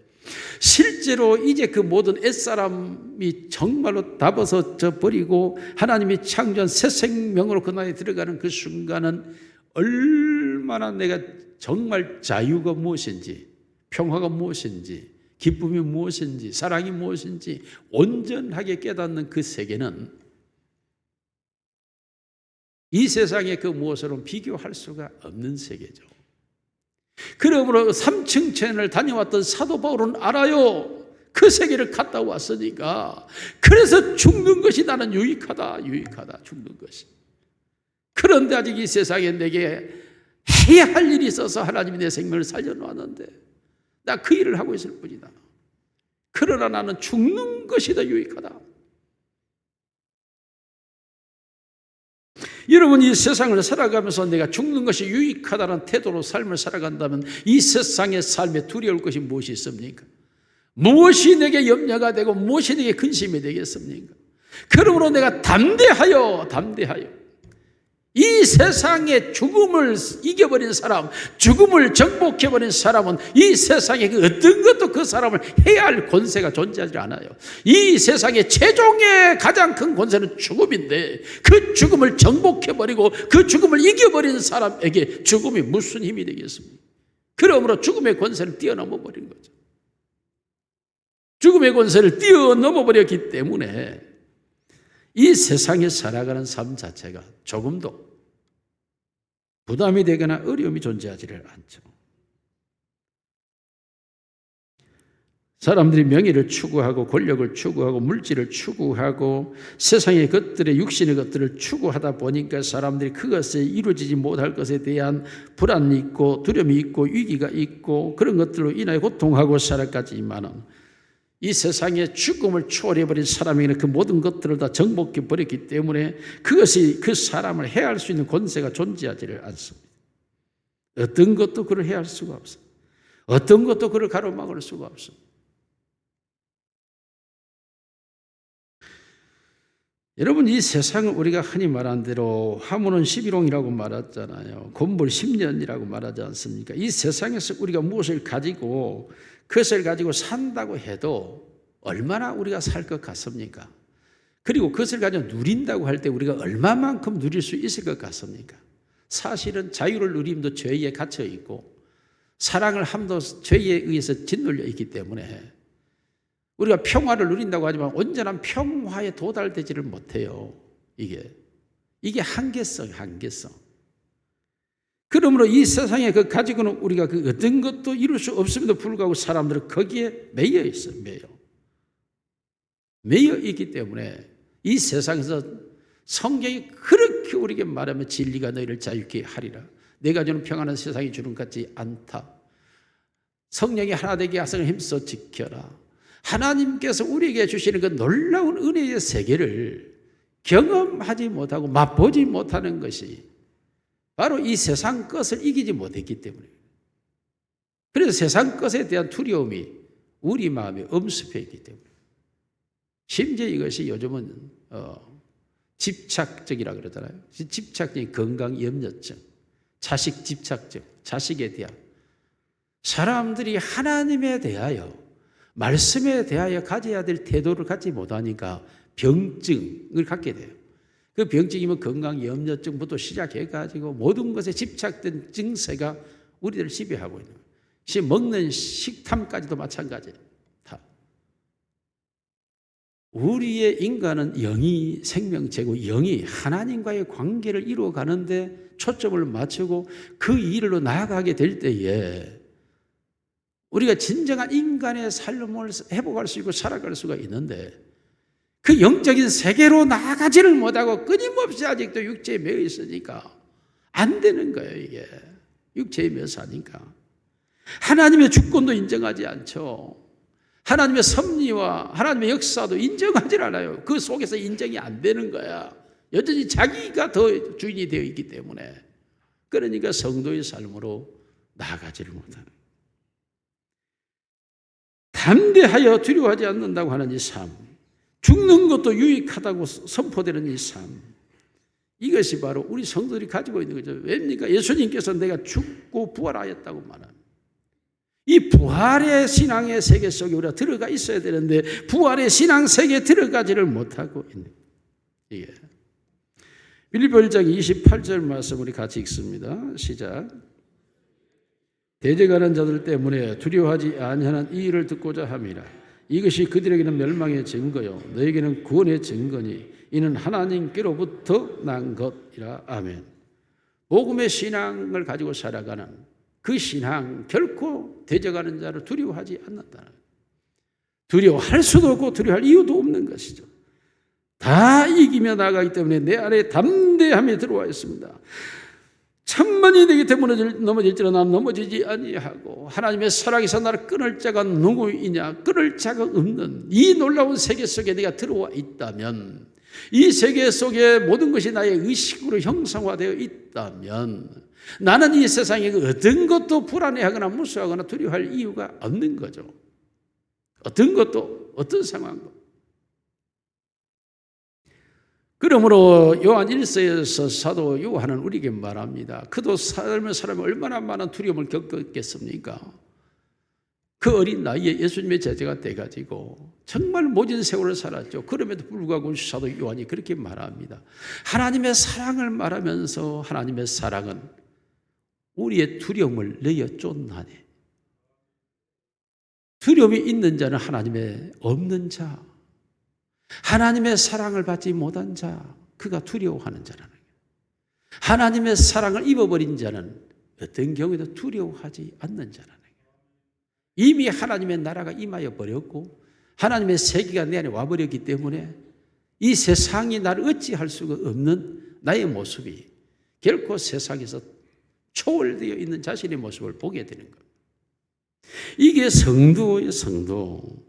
실제로 이제 그 모든 옛사람이 정말로 다 벗어져 버리고 하나님이 창조한 새 생명으로 그 나라에 들어가는 그 순간은 얼마나 내가 정말 자유가 무엇인지, 평화가 무엇인지, 기쁨이 무엇인지, 사랑이 무엇인지 온전하게 깨닫는 그 세계는 이 세상의 그 무엇으로는 비교할 수가 없는 세계죠. 그러므로 3층 천을 다녀왔던 사도 바울은 알아요. 그 세계를 갔다 왔으니까. 그래서 죽는 것이 나는 유익하다, 유익하다, 죽는 것이. 그런데 아직 이 세상에 내게 해야 할 일이 있어서 하나님이 내 생명을 살려놓았는데 나 그 일을 하고 있을 뿐이다. 그러나 나는 죽는 것이 더 유익하다. 여러분, 이 세상을 살아가면서 내가 죽는 것이 유익하다는 태도로 삶을 살아간다면 이 세상의 삶에 두려울 것이 무엇이 있습니까? 무엇이 내게 염려가 되고 무엇이 내게 근심이 되겠습니까? 그러므로 내가 담대하여 이 세상의 죽음을 이겨버린 사람, 죽음을 정복해버린 사람은 이 세상에 그 어떤 것도 그 사람을 해야 할 권세가 존재하지 않아요. 이 세상의 최종의 가장 큰 권세는 죽음인데 그 죽음을 정복해버리고 그 죽음을 이겨버린 사람에게 죽음이 무슨 힘이 되겠습니까? 그러므로 죽음의 권세를 뛰어넘어 버린 거죠. 죽음의 권세를 뛰어넘어 버렸기 때문에 이 세상에 살아가는 삶 자체가 조금도 부담이 되거나 어려움이 존재하지를 않죠. 사람들이 명예를 추구하고 권력을 추구하고 물질을 추구하고 세상의 것들의 육신의 것들을 추구하다 보니까 사람들이 그것에 이루어지지 못할 것에 대한 불안이 있고 두려움이 있고 위기가 있고 그런 것들로 인하여 고통하고 살아가지만은 이 세상에 죽음을 초월해버린 사람에게는 그 모든 것들을 다 정복해 버렸기 때문에 그것이 그 사람을 해할 수 있는 권세가 존재하지를 않습니다. 어떤 것도 그를 해할 수가 없어요. 어떤 것도 그를 가로막을 수가 없습니다. 여러분, 이 세상은 우리가 흔히 말한 대로 화물은 11홍이라고 말했잖아요. 곤불 10년이라고 말하지 않습니까? 이 세상에서 우리가 무엇을 가지고 그것을 가지고 산다고 해도 얼마나 우리가 살 것 같습니까? 그리고 그것을 가지고 누린다고 할 때 우리가 얼마만큼 누릴 수 있을 것 같습니까? 사실은 자유를 누림도 죄에 갇혀 있고 사랑을 함도 죄에 의해서 짓눌려 있기 때문에 우리가 평화를 누린다고 하지만 온전한 평화에 도달되지를 못해요. 이게 한계성. 그러므로 이 세상에 그 가지고는 우리가 그 어떤 것도 이룰 수 없음에도 불구하고 사람들은 거기에 매여 있어요. 매여 있기 때문에 이 세상에서 성경이 그렇게 우리에게 말하면 진리가 너희를 자유케 하리라. 내가 주는 평안은 세상이 주는 것 같지 않다. 성령이 하나 되게 하성을 힘써 지켜라. 하나님께서 우리에게 주시는 그 놀라운 은혜의 세계를 경험하지 못하고 맛보지 못하는 것이 바로 이 세상 것을 이기지 못했기 때문에, 그래서 세상 것에 대한 두려움이 우리 마음에 엄습해 있기 때문에, 심지어 이것이 요즘은 집착적이라고 그러잖아요. 집착적인 건강염려증, 자식 집착증, 자식에 대한, 사람들이 하나님에 대하여 말씀에 대하여 가져야 될 태도를 갖지 못하니까 병증을 갖게 돼요. 그 병증이면 건강염려증부터 시작해가지고 모든 것에 집착된 증세가 우리들을 지배하고 있는 거예요. 먹는 식탐까지도 마찬가지예요. 다. 우리의 인간은 영이 생명체고 영이 하나님과의 관계를 이루어가는데 초점을 맞추고 그 일로 나아가게 될 때에 우리가 진정한 인간의 삶을 회복할 수 있고 살아갈 수가 있는데, 그 영적인 세계로 나아가지를 못하고 끊임없이 아직도 육체에 매여 있으니까 안 되는 거예요. 이게 육체에 매여 사니까 하나님의 주권도 인정하지 않죠. 하나님의 섭리와 하나님의 역사도 인정하지 않아요. 그 속에서 인정이 안 되는 거야. 여전히 자기가 더 주인이 되어 있기 때문에. 그러니까 성도의 삶으로 나아가지를 못하는, 담대하여 두려워하지 않는다고 하는 이 삶, 죽는 것도 유익하다고 선포되는 이 삶, 이것이 바로 우리 성도들이 가지고 있는 거죠. 왜입니까? 예수님께서 내가 죽고 부활하였다고 말합니다. 이 부활의 신앙의 세계 속에 우리가 들어가 있어야 되는데 부활의 신앙 세계에 들어가지를 못하고 있는 거예요. 빌립보 1장 28절 말씀 우리 같이 읽습니다. 시작. 대적하는 자들 때문에 두려워하지 아니하는 이 일을 듣고자 함이라. 이것이 그들에게는 멸망의 증거요 너에게는 구원의 증거니 이는 하나님께로부터 난 것이라. 아멘. 복음의 신앙을 가지고 살아가는 그 신앙, 결코 대적하는 자를 두려워하지 않는다. 두려워할 수도 없고 두려워할 이유도 없는 것이죠. 다 이기며 나가기 때문에 내 안에 담대함이 들어와 있습니다. 천만이 내 곁에 넘어질지라도 난 넘어지지 아니하고, 하나님의 사랑에서 나를 끊을 자가 누구이냐? 끊을 자가 없는 이 놀라운 세계 속에 내가 들어와 있다면, 이 세계 속에 모든 것이 나의 의식으로 형성화되어 있다면 나는 이 세상에 어떤 것도 불안해하거나 무서워하거나 두려워할 이유가 없는 거죠. 어떤 것도, 어떤 상황도. 그러므로 요한 1서에서 사도 요한은 우리에게 말합니다. 그도 삶의 사람이 얼마나 많은 두려움을 겪었겠습니까? 그 어린 나이에 예수님의 제자가 돼가지고 정말 모진 세월을 살았죠. 그럼에도 불구하고 사도 요한이 그렇게 말합니다. 하나님의 사랑을 말하면서 하나님의 사랑은 우리의 두려움을 내어 쫓나니 두려움이 있는 자는 하나님의 없는 자, 하나님의 사랑을 받지 못한 자, 그가 두려워하는 자라는 거예요. 하나님의 사랑을 입어버린 자는 어떤 경우에도 두려워하지 않는 자라는 거예요. 이미 하나님의 나라가 임하여 버렸고 하나님의 세계가 내 안에 와버렸기 때문에 이 세상이 나를 어찌할 수가 없는 나의 모습이 결코 세상에서 초월되어 있는 자신의 모습을 보게 되는 겁니다. 이게 성도예요, 성도.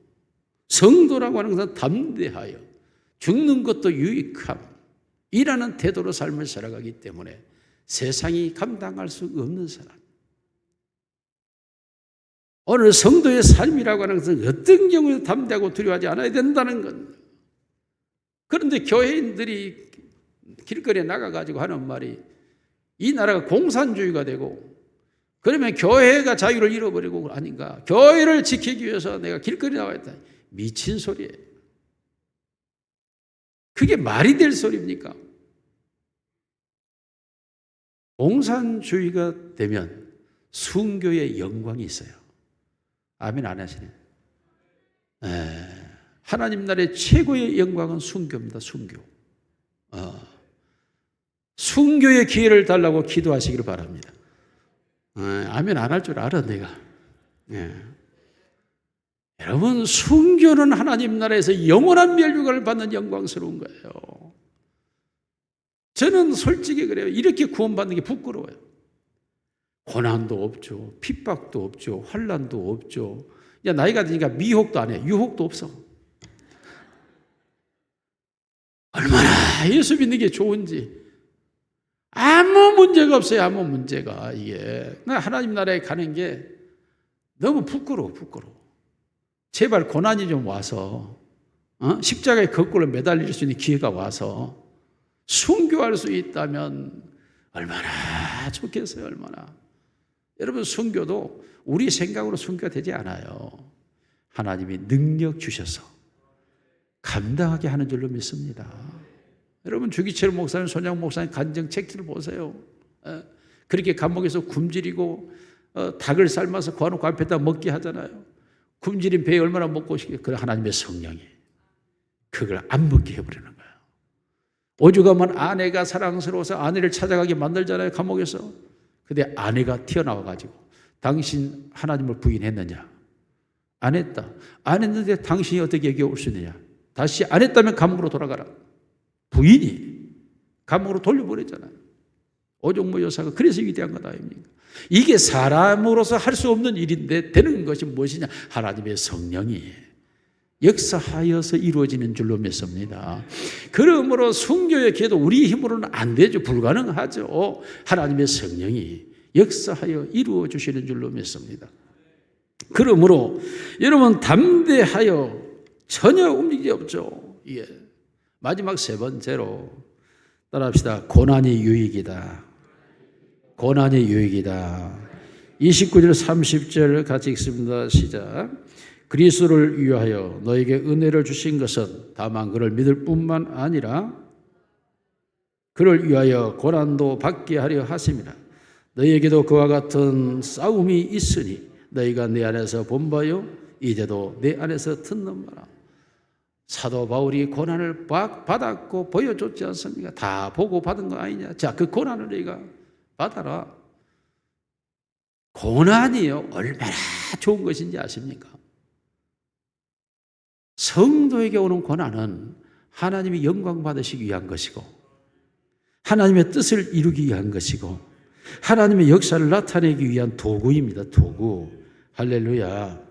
성도라고 하는 것은 담대하여 죽는 것도 유익함이라는 태도로 삶을 살아가기 때문에 세상이 감당할 수 없는 사람. 오늘 성도의 삶이라고 하는 것은 어떤 경우에도 담대하고 두려워하지 않아야 된다는 것. 그런데 교회인들이 길거리에 나가가지고 하는 말이 이 나라가 공산주의가 되고 그러면 교회가 자유를 잃어버리고 아닌가? 교회를 지키기 위해서 내가 길거리에 나와 있다. 미친 소리예요. 그게 말이 될 소리입니까? 공산주의가 되면 순교의 영광이 있어요. 아멘 안 하시네. 하나님 나라의 최고의 영광은 순교입니다. 순교. 순교의 기회를 달라고 기도하시기를 바랍니다. 아멘 안 할 줄 알아 내가. 여러분 순교는 하나님 나라에서 영원한 멸류관을 받는 영광스러운 거예요. 저는 솔직히 그래요. 이렇게 구원받는 게 부끄러워요. 고난도 없죠. 핍박도 없죠. 환난도 없죠. 야, 나이가 드니까 미혹도 안 해. 유혹도 없어. 얼마나 예수 믿는 게 좋은지. 아무 문제가 없어요. 아무 문제가. 이게 하나님 나라에 가는 게 너무 부끄러워. 제발 고난이 좀 와서 십자가에 거꾸로 매달릴 수 있는 기회가 와서 순교할 수 있다면 얼마나 좋겠어요. 얼마나. 여러분 순교도 우리 생각으로 순교가 되지 않아요. 하나님이 능력 주셔서 감당하게 하는 줄로 믿습니다. 여러분 주기철 목사님, 손양 목사님 간증 책들을 보세요. 그렇게 감옥에서 굶주리고 닭을 삶아서 구워놓고 앞에다 먹게 하잖아요. 굶주린 배에 얼마나 먹고 싶게. 그래 하나님의 성령이 그걸 안 먹게 해버리는 거예요. 오죽하면 아내가 사랑스러워서 아내를 찾아가게 만들잖아요. 감옥에서. 근데 아내가 튀어나와가지고 당신 하나님을 부인했느냐? 안 했다. 안 했는데 당신이 어떻게 여기 올 수 있느냐? 다시 안 했다면 감옥으로 돌아가라. 부인이 감옥으로 돌려보냈잖아요. 오종모 여사가 그래서 위대한 것 아닙니까? 이게 사람으로서 할 수 없는 일인데 되는 것이 무엇이냐? 하나님의 성령이 역사하여서 이루어지는 줄로 믿습니다. 그러므로 순교의 기회도 우리 힘으로는 안 되죠. 불가능하죠. 하나님의 성령이 역사하여 이루어 주시는 줄로 믿습니다. 그러므로 여러분 담대하여 전혀 움직임이 없죠. 예. 마지막 세 번째로 따라합시다. 고난이 유익이다. 고난이 유익이다. 29절 30절 같이 읽습니다. 시작. 그리스도를 위하여 너에게 은혜를 주신 것은 다만 그를 믿을 뿐만 아니라 그를 위하여 고난도 받게 하려 하심이라. 너에게도 그와 같은 싸움이 있으니 너희가 내 안에서 본 바요 이제도 내 안에서 듣는 바라. 사도 바울이 고난을 받았고 보여줬지 않습니까? 다 보고 받은 거 아니냐? 자, 그 고난을 너희가 받아라. 고난이요 얼마나 좋은 것인지 아십니까? 성도에게 오는 고난은 하나님이 영광 받으시기 위한 것이고 하나님의 뜻을 이루기 위한 것이고 하나님의 역사를 나타내기 위한 도구입니다. 도구. 할렐루야.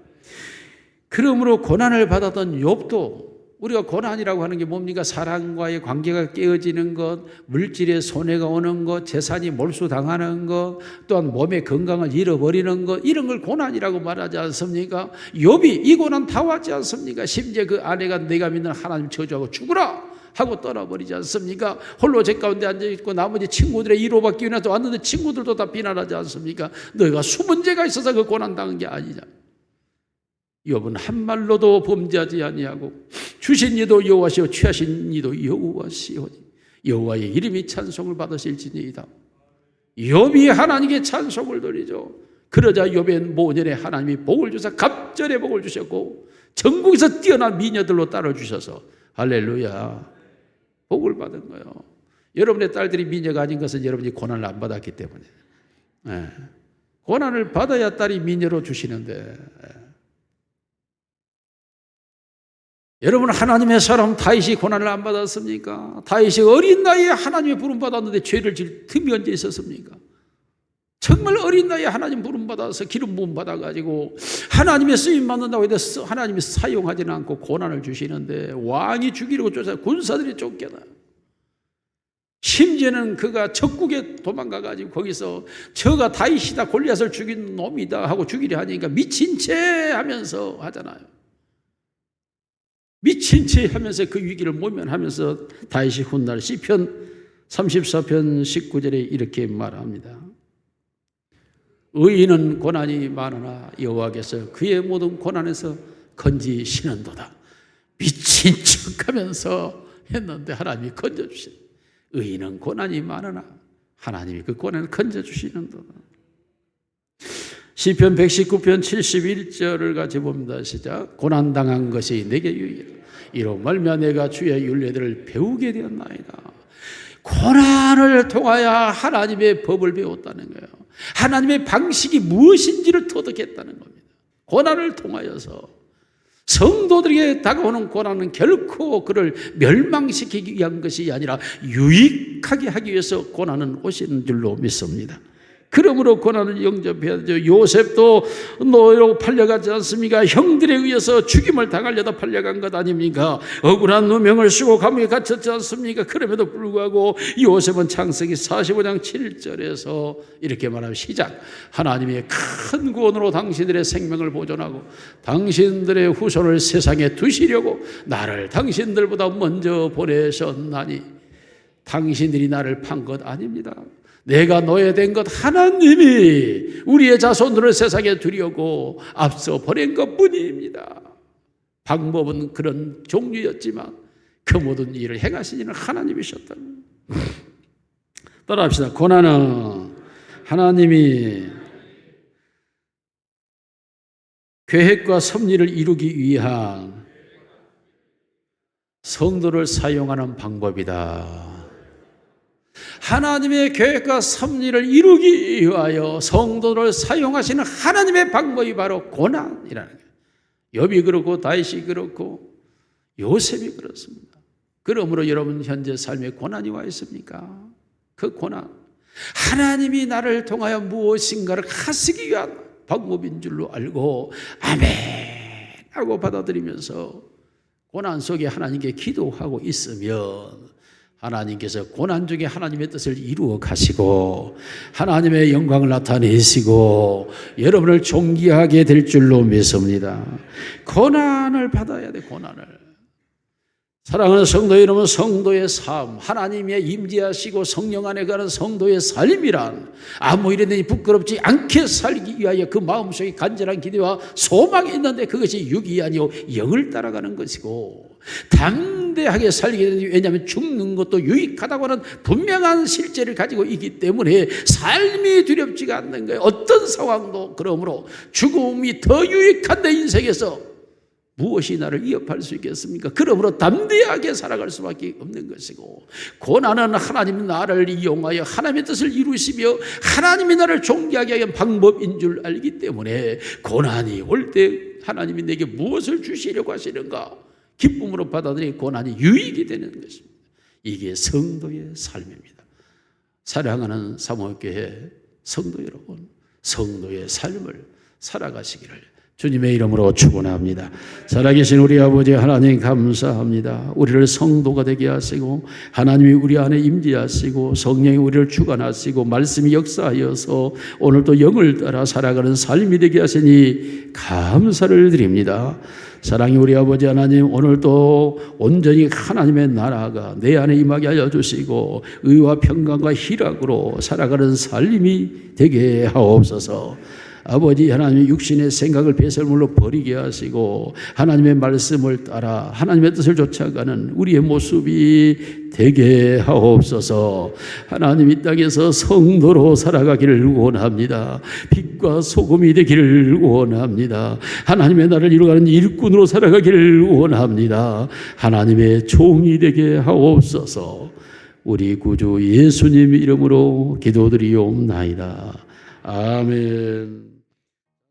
그러므로 고난을 받았던 욥도 우리가 고난이라고 하는 게 뭡니까? 사람과의 관계가 깨어지는 것, 물질의 손해가 오는 것, 재산이 몰수당하는 것, 또한 몸의 건강을 잃어버리는 것, 이런 걸 고난이라고 말하지 않습니까? 욥이 이 고난 다 왔지 않습니까? 심지어 그 아내가 내가 믿는 하나님 저주하고 죽으라 하고 떠나버리지 않습니까? 홀로 제 가운데 앉아있고 나머지 친구들의 위로받기 위해서 왔는데 친구들도 다 비난하지 않습니까? 너희가 숨은 죄가 있어서 그 고난 당한 게 아니냐. 욥은 한 말로도 범죄하지 아니하고 주신 이도 여호와시오 취하신 이도 여호와시오니 여호와의 이름이 찬송을 받으실지니이다. 욥이 하나님께 찬송을 드리죠. 그러자 욥의 모년에 하나님이 복을 주사 갑절의 복을 주셨고 전국에서 뛰어난 미녀들로 따라주셔서 할렐루야 복을 받은 거예요. 여러분의 딸들이 미녀가 아닌 것은 여러분이 고난을 안 받았기 때문에. 고난을 받아야 딸이 미녀로 주시는데, 여러분 하나님의 사람 다윗이 고난을 안 받았습니까? 다윗이 어린 나이에 하나님의 부름 받았는데 죄를 질 틈이 언제 있었습니까? 정말 어린 나이에 하나님 부름 받아서 기름 부음 받아가지고 하나님의 쓰임 받는다고 해서 하나님이 사용하지는 않고 고난을 주시는데 왕이 죽이려고 쫓아 군사들이 쫓겨나요. 심지어는 그가 적국에 도망가가지고 거기서 저가 다윗이다 골리앗을 죽인 놈이다 하고 죽이려 하니까 미친 채 하면서 하잖아요. 미친 채 하면서 그 위기를 모면하면서 다윗이 훗날 시편 34편 19절에 이렇게 말합니다. 의인은 고난이 많으나 여호와께서 그의 모든 고난에서 건지시는도다. 미친 척하면서 했는데 하나님이 건져주신. 의인은 고난이 많으나 하나님이 그 고난을 건져주시는도다. 시편 119편 71절을 같이 봅니다. 시작. 고난당한 것이 내게 유익이라. 이로 말미암아 내가 주의 율례들을 배우게 되었나이다. 고난을 통하여 하나님의 법을 배웠다는 거예요. 하나님의 방식이 무엇인지를 터득했다는 겁니다. 고난을 통하여서 성도들에게 다가오는 고난은 결코 그를 멸망시키기 위한 것이 아니라 유익하게 하기 위해서 고난은 오시는 줄로 믿습니다. 그러므로 고난을 영접해야 되죠. 요셉도 노예로 팔려가지 않습니까? 형들에 의해서 죽임을 당하려다 팔려간 것 아닙니까? 억울한 누명을 쓰고 감옥에 갇혔지 않습니까? 그럼에도 불구하고 요셉은 창세기 45장 7절에서 이렇게 말하면 시작. 하나님의 큰 구원으로 당신들의 생명을 보존하고 당신들의 후손을 세상에 두시려고 나를 당신들보다 먼저 보내셨나니 당신들이 나를 판 것 아닙니다. 내가 노예된 것 하나님이 우리의 자손들을 세상에 두려고 앞서 보낸 것뿐입니다. 방법은 그런 종류였지만 그 모든 일을 행하신 이는 하나님이셨다는. 따라합시다. 고난은 하나님이 계획과 섭리를 이루기 위한 성도를 사용하는 방법이다. 하나님의 계획과 섭리를 이루기 위하여 성도를 사용하시는 하나님의 방법이 바로 고난이라는 거예요. 욥이 그렇고 다윗이 그렇고 요셉이 그렇습니다. 그러므로 여러분 현재 삶에 고난이 와 있습니까? 그 고난 하나님이 나를 통하여 무엇인가를 하시기 위한 방법인 줄로 알고 아멘 하고 받아들이면서 고난 속에 하나님께 기도하고 있으면 하나님께서 고난 중에 하나님의 뜻을 이루어 가시고 하나님의 영광을 나타내시고 여러분을 존귀하게 될 줄로 믿습니다. 고난을 받아야 돼. 고난을. 사랑하는 성도 여러분, 성도의 삶, 하나님의 임재하시고 성령 안에 가는 성도의 삶이란 아무 일에든지 부끄럽지 않게 살기 위하여 그 마음속에 간절한 기대와 소망이 있는데 그것이 육이 아니오 영을 따라가는 것이고 담대하게 살게 되니 왜냐하면 죽는 것도 유익하다고 하는 분명한 실제를 가지고 있기 때문에 삶이 두렵지가 않는 거예요. 어떤 상황도. 그러므로 죽음이 더 유익한 내 인생에서 무엇이 나를 위협할 수 있겠습니까? 그러므로 담대하게 살아갈 수밖에 없는 것이고 고난은 하나님 나를 이용하여 하나님의 뜻을 이루시며 하나님이 나를 존귀하게 하는 방법인 줄 알기 때문에 고난이 올 때 하나님이 내게 무엇을 주시려고 하시는가 기쁨으로 받아들이 고난이 유익이 되는 것입니다. 이게 성도의 삶입니다. 사랑하는 사모교회 성도 여러분, 성도의 삶을 살아가시기를 주님의 이름으로 축원합니다. 살아계신 우리 아버지 하나님 감사합니다. 우리를 성도가 되게 하시고 하나님이 우리 안에 임재하시고 성령이 우리를 주관하시고 말씀이 역사하여서 오늘도 영을 따라 살아가는 삶이 되게 하시니 감사를 드립니다. 사랑이 우리 아버지 하나님, 오늘도 온전히 하나님의 나라가 내 안에 임하게 하여 주시고 의와 평강과 희락으로 살아가는 삶이 되게 하옵소서. 아버지 하나님 육신의 생각을 배설물로 버리게 하시고 하나님의 말씀을 따라 하나님의 뜻을 쫓아가는 우리의 모습이 되게 하옵소서. 하나님 이 땅에서 성도로 살아가기를 원합니다. 빛과 소금이 되기를 원합니다. 하나님의 나라를 이루어가는 일꾼으로 살아가기를 원합니다. 하나님의 종이 되게 하옵소서. 우리 구주 예수님 이름으로 기도드리옵나이다. 아멘.